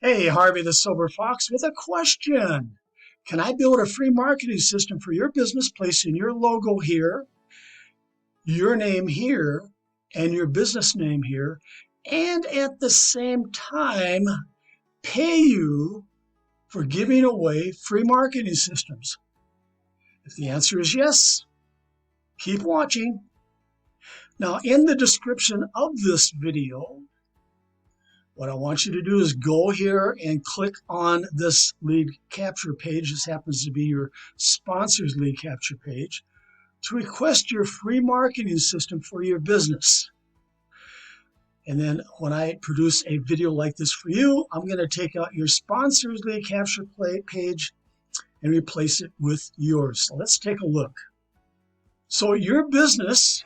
Hey, Harvey the Sober Fox with a question. Can I build a free marketing system for your business, placing your logo here, your name here, and your business name here, and at the same time pay you for giving away free marketing systems? If the answer is yes, keep watching. Now, in the description of this video, what I want you to do is go here and click on this lead capture page. This happens to be your sponsor's lead capture page to request your free marketing system for your business. And then when I produce a video like this for you, I'm going to take out your sponsor's lead capture page and replace it with yours. So let's take a look. So your business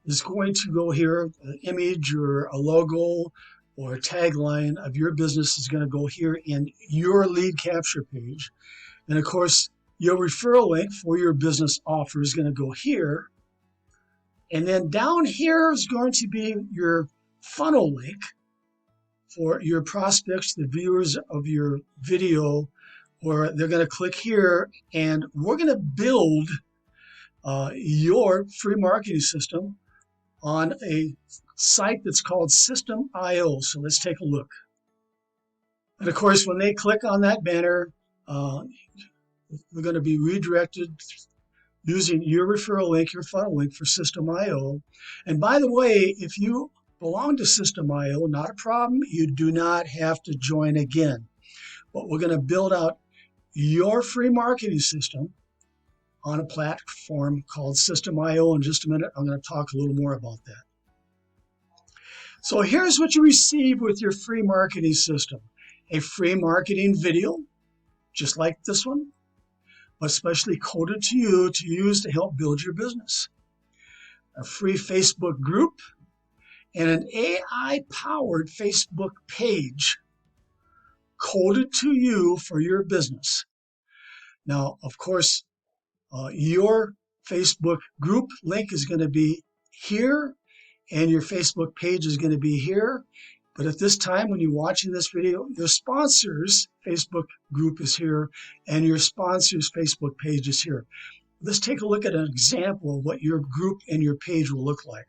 is going to go here, an image or a logo or a tagline of your business is going to go here in your lead capture page. And of course, your referral link for your business offer is going to go here. And then down here is going to be your funnel link for your prospects, the viewers of your video, where they're going to click here, and we're going to build your free marketing system on a site that's called System.io. So let's take a look. And of course, when they click on that banner, they're going to be redirected using your referral link, your funnel link for System.io. And by the way, if you belong to System.io, not a problem. You do not have to join again. But we're going to build out your free marketing system on a platform called System.io. In just a minute, I'm going to talk a little more about that. So here's what you receive with your free marketing system. A free marketing video, just like this one, but specially coded to you to use to help build your business. A free Facebook group and an AI-powered Facebook page coded to you for your business. Now, of course, your Facebook group link is going to be here, and your Facebook page is going to be here. But at this time, when you're watching this video, your sponsor's Facebook group is here, and your sponsor's Facebook page is here. Let's take a look at an example of what your group and your page will look like.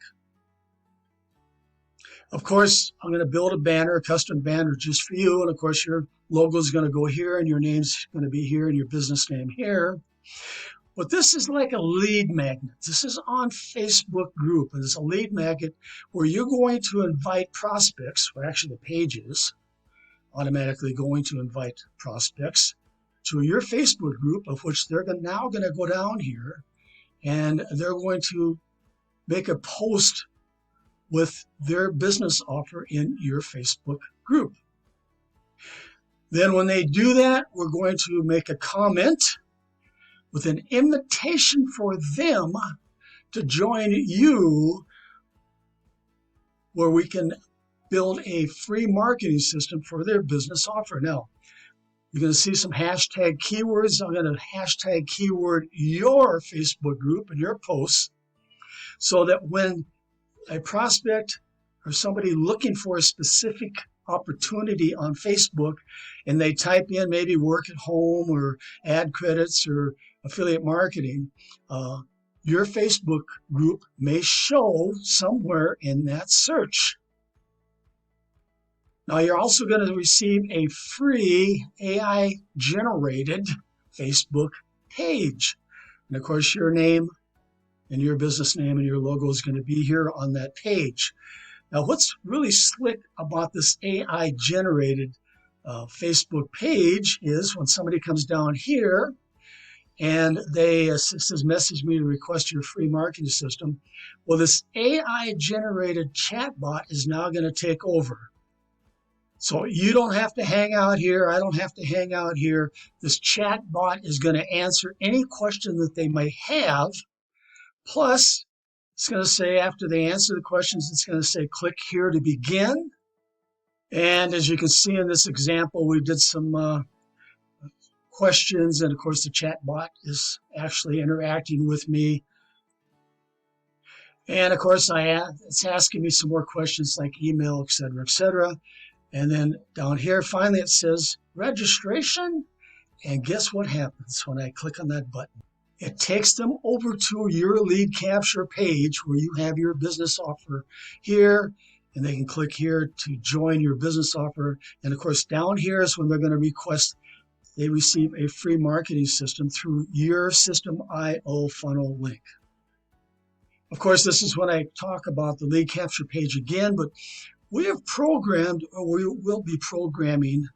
Of course, I'm going to build a banner, a custom banner just for you. And of course, your logo is going to go here, and your name's going to be here, and your business name here. But this is like a lead magnet. This is on Facebook group, and it's a lead magnet where you're going to invite prospects, or actually the page is automatically going to invite prospects to your Facebook group, of which they're now going to go down here, and they're going to make a post with their business offer in your Facebook group. Then when they do that, we're going to make a comment with an invitation for them to join you, where we can build a free marketing system for their business offer. Now, you're going to see some hashtag keywords. I'm going to hashtag keyword your Facebook group and your posts, so that when a prospect or somebody looking for a specific opportunity on Facebook and they type in maybe work at home or ad credits or affiliate marketing, your Facebook group may show somewhere in that search. Now, you're also going to receive a free AI-generated Facebook page. And of course, your name and your business name and your logo is going to be here on that page. Now, what's really slick about this AI-generated Facebook page is when somebody comes down here and they says, message me to request your free marketing system. Well, this AI-generated chatbot is now going to take over. So you don't have to hang out here. I don't have to hang out here. This chatbot is going to answer any question that they may have. Plus, it's going to say, after they answer the questions, it's going to say, click here to begin. And as you can see in this example, we did some questions. And of course, the chat bot is actually interacting with me. And of course, it's asking me some more questions like email, et cetera, et cetera. And then down here, finally, it says registration. And guess what happens when I click on that button? It takes them over to your lead capture page where you have your business offer here, and they can click here to join your business offer. And of course, down here is when they're going to request they receive a free marketing system through your System.io funnel link. Of course, this is when I talk about the lead capture page again, but we have programmed, or we will be programming,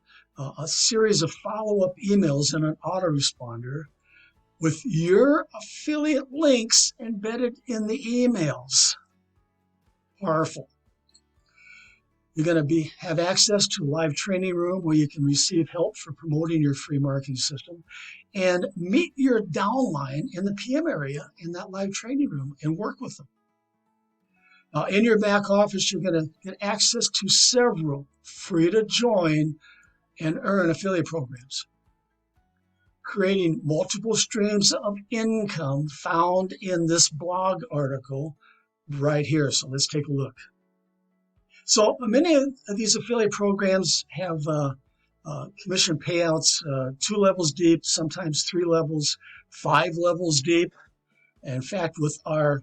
a series of follow-up emails in an autoresponder with your affiliate links embedded in the emails. Powerful. You're going to have access to a live training room where you can receive help for promoting your free marketing system, and meet your downline in the PM area in that live training room and work with them. Now, in your back office, you're going to get access to several free to join and earn affiliate programs, creating multiple streams of income found in this blog article right here. So let's take a look. So many of these affiliate programs have commission payouts 2 levels deep, sometimes 3 levels, 5 levels deep. In fact, with our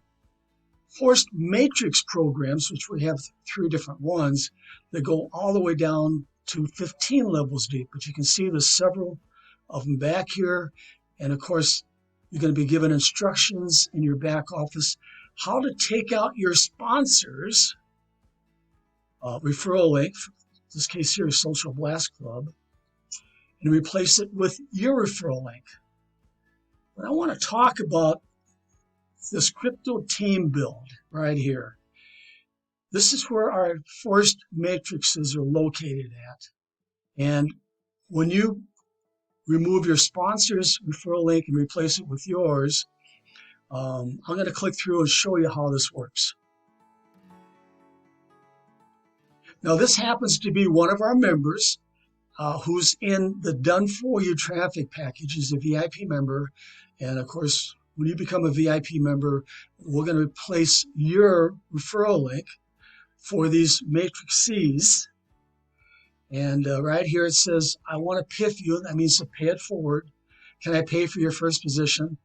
forced matrix programs, which we have 3 different ones, that go all the way down to 15 levels deep. But you can see there's several of them back here. And of course, you're going to be given instructions in your back office how to take out your sponsors referral link, in this case here is Social Blast Club, and replace it with your referral link. But I want to talk about this crypto team build right here. This is where our forced matrices are located at. And when you remove your sponsor's referral link and replace it with yours, I'm going to click through and show you how this works. Now, this happens to be one of our members who's in the Done For You traffic package. He's a VIP member. And of course, when you become a VIP member, we're going to replace your referral link for these matrices. And right here it says, I want to PIF you. That means to pay it forward. Can I pay for your first position?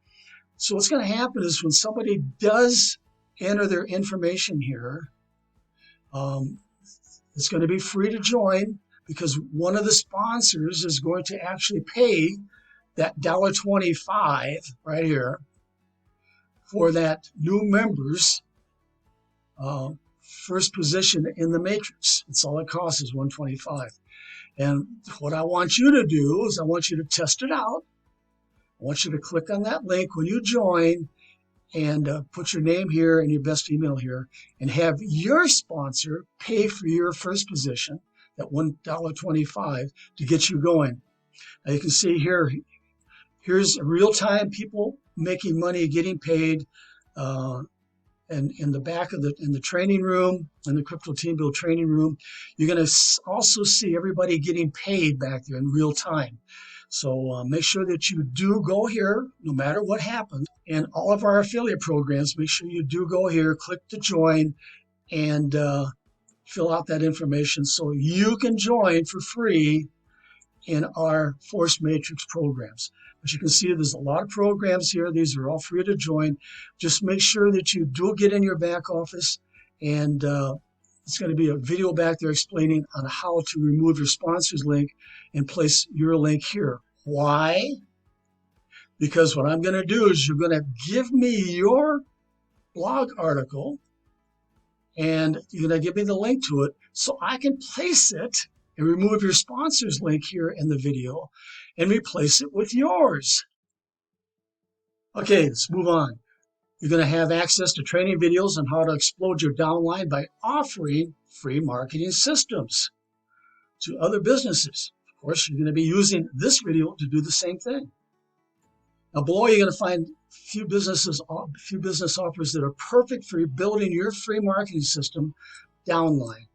So what's going to happen is when somebody does enter their information here, it's going to be free to join because one of the sponsors is going to actually pay that $1.25 right here for that new member's first position in the matrix. That's all it costs is $1.25. And what I want you to do is I want you to test it out. I want you to click on that link when you join and put your name here and your best email here and have your sponsor pay for your first position, that $1.25, to get you going. Now you can see here, here's real-time people making money, getting paid. And in the back of in the training room, in the Crypto Team Build training room, you're going to also see everybody getting paid back there in real time. So make sure that you do go here, no matter what happens. And all of our affiliate programs, make sure you do go here, click to join, and fill out that information so you can join for free in our Force Matrix programs. As you can see, there's a lot of programs here. These are all free to join. Just make sure that you do get in your back office, and it's going to be a video back there explaining on how to remove your sponsor's link and place your link here. Why? Because what I'm going to do is you're going to give me your blog article, and you're going to give me the link to it so I can place it and remove your sponsor's link here in the video and replace it with yours. Okay, let's move on. You're going to have access to training videos on how to explode your downline by offering free marketing systems to other businesses. Of course, you're going to be using this video to do the same thing. Now below, you're going to find a few business offers that are perfect for building your free marketing system, Downline.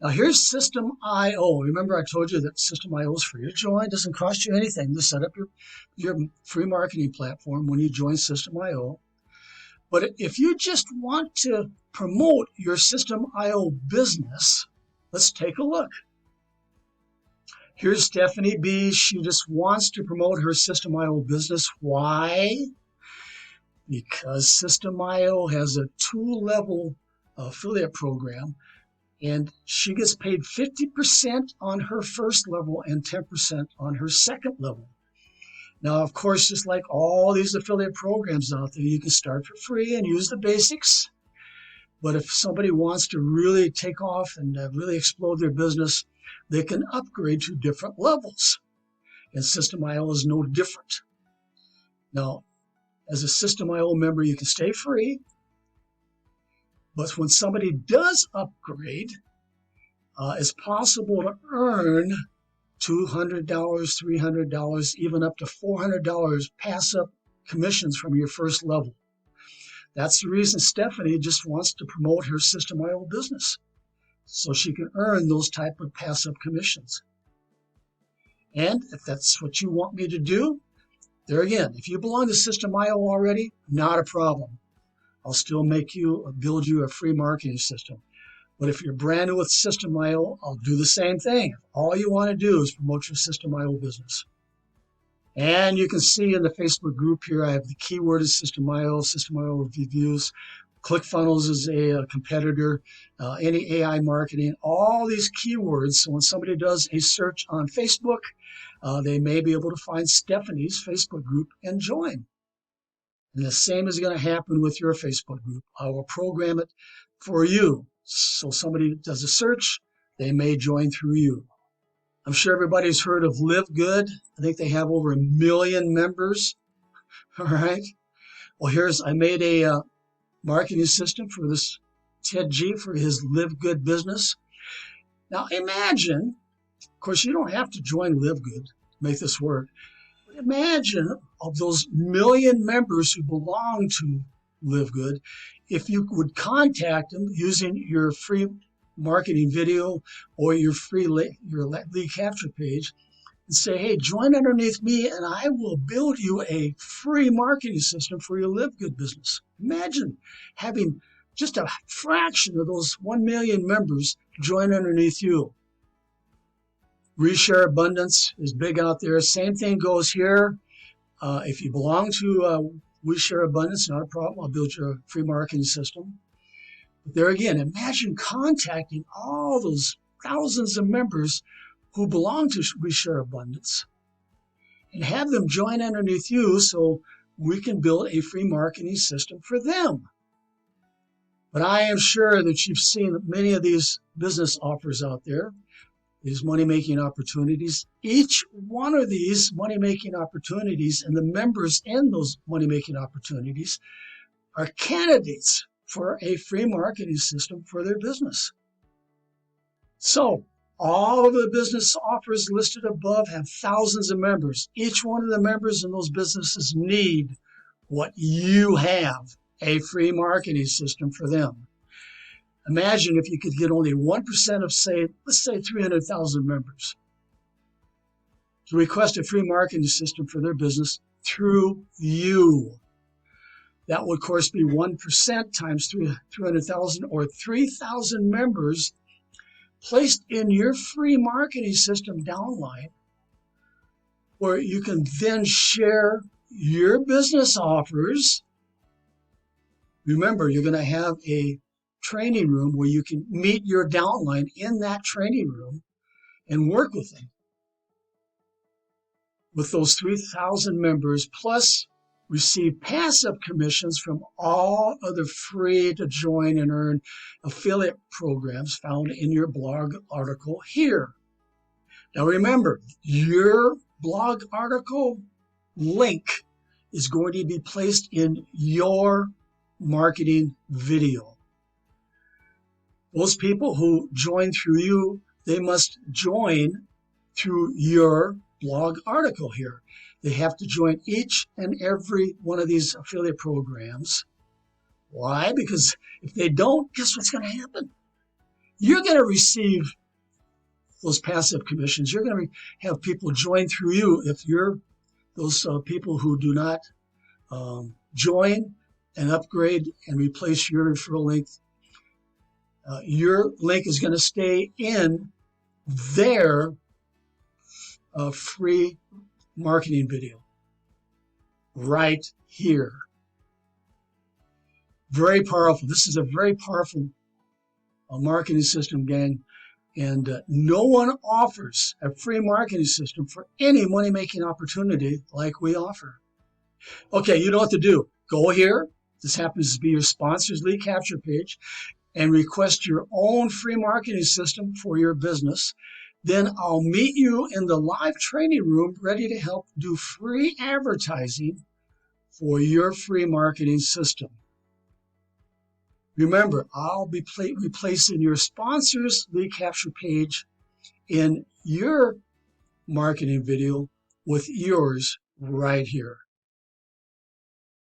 Now here's System.io. Remember I told you that System.io is free to join. It doesn't cost you anything to set up your free marketing platform when you join System.io. But if you just want to promote your System.io business, let's take a look. Here's Stephanie B. She just wants to promote her System.io business. Why? Because System.io has a 2-level affiliate program, and she gets paid 50% on her first level and 10% on her second level. Now, of course, just like all these affiliate programs out there, you can start for free and use the basics. But if somebody wants to really take off and really explode their business, they can upgrade to different levels. And System.io is no different. Now, as a System.io member, you can stay free. But when somebody does upgrade, it's possible to earn $200, $300, even up to $400 pass-up commissions from your first level. That's the reason Stephanie just wants to promote her System.io business, so she can earn those type of pass-up commissions. And if that's what you want me to do, there again, if you belong to System.io already, not a problem. I'll still build you a free marketing system. But if you're brand new with System.io, I'll do the same thing. All you want to do is promote your System.io business. And you can see in the Facebook group here, I have the keyword is System.io, System.io reviews. ClickFunnels is a competitor, any AI marketing, all these keywords. So when somebody does a search on Facebook, they may be able to find Stephanie's Facebook group and join. And the same is going to happen with your Facebook group. I will program it for you. So somebody does a search, they may join through you. I'm sure everybody's heard of Live Good. I think they have over 1 million members. All right. Well, I made a marketing system for this Ted G for his Live Good business. Now imagine, of course, you don't have to join Live Good to make this work. But imagine of those 1 million members who belong to Live Good, if you would contact them using your free marketing video or your lead capture page and say, hey, join underneath me and I will build you a free marketing system for your Live Good business. Imagine having just a fraction of those 1 million members join underneath you. Reshare Abundance is big out there. Same thing goes here. If you belong to We Share Abundance, not a problem. I'll build you a free marketing system. But there again, imagine contacting all those thousands of members who belong to We Share Abundance and have them join underneath you so we can build a free marketing system for them. But I am sure that you've seen many of these business offers out there, these money-making opportunities. Each one of these money-making opportunities and the members in those money-making opportunities are candidates for a free marketing system for their business. So all of the business offers listed above have thousands of members. Each one of the members in those businesses need what you have, a free marketing system for them. Imagine if you could get only 1% of, let's say 300,000 members to request a free marketing system for their business through you. That would, of course, be 1% times 300,000 or 3,000 members placed in your free marketing system downline, where you can then share your business offers. Remember, you're going to have a training room where you can meet your downline in that training room and work with them. With those 3,000 members, plus receive passive commissions from all other free to join and earn affiliate programs found in your blog article here. Now remember, your blog article link is going to be placed in your marketing video. Those people who join through you, they must join through your blog article here. They have to join each and every one of these affiliate programs. Why? Because if they don't, guess what's going to happen? You're going to receive those passive commissions. You're going to have people join through you. If you're those people who do not join and upgrade and replace your referral link, your link is going to stay in their a free marketing video right here. Very powerful. This is a very powerful marketing system, gang. And no one offers a free marketing system for any money-making opportunity like we offer. Okay, you know what to do. Go here. This happens to be your sponsor's lead capture page, and request your own free marketing system for your business. Then I'll meet you in the live training room ready to help do free advertising for your free marketing system. Remember, I'll be replacing your sponsor's lead capture page in your marketing video with yours right here.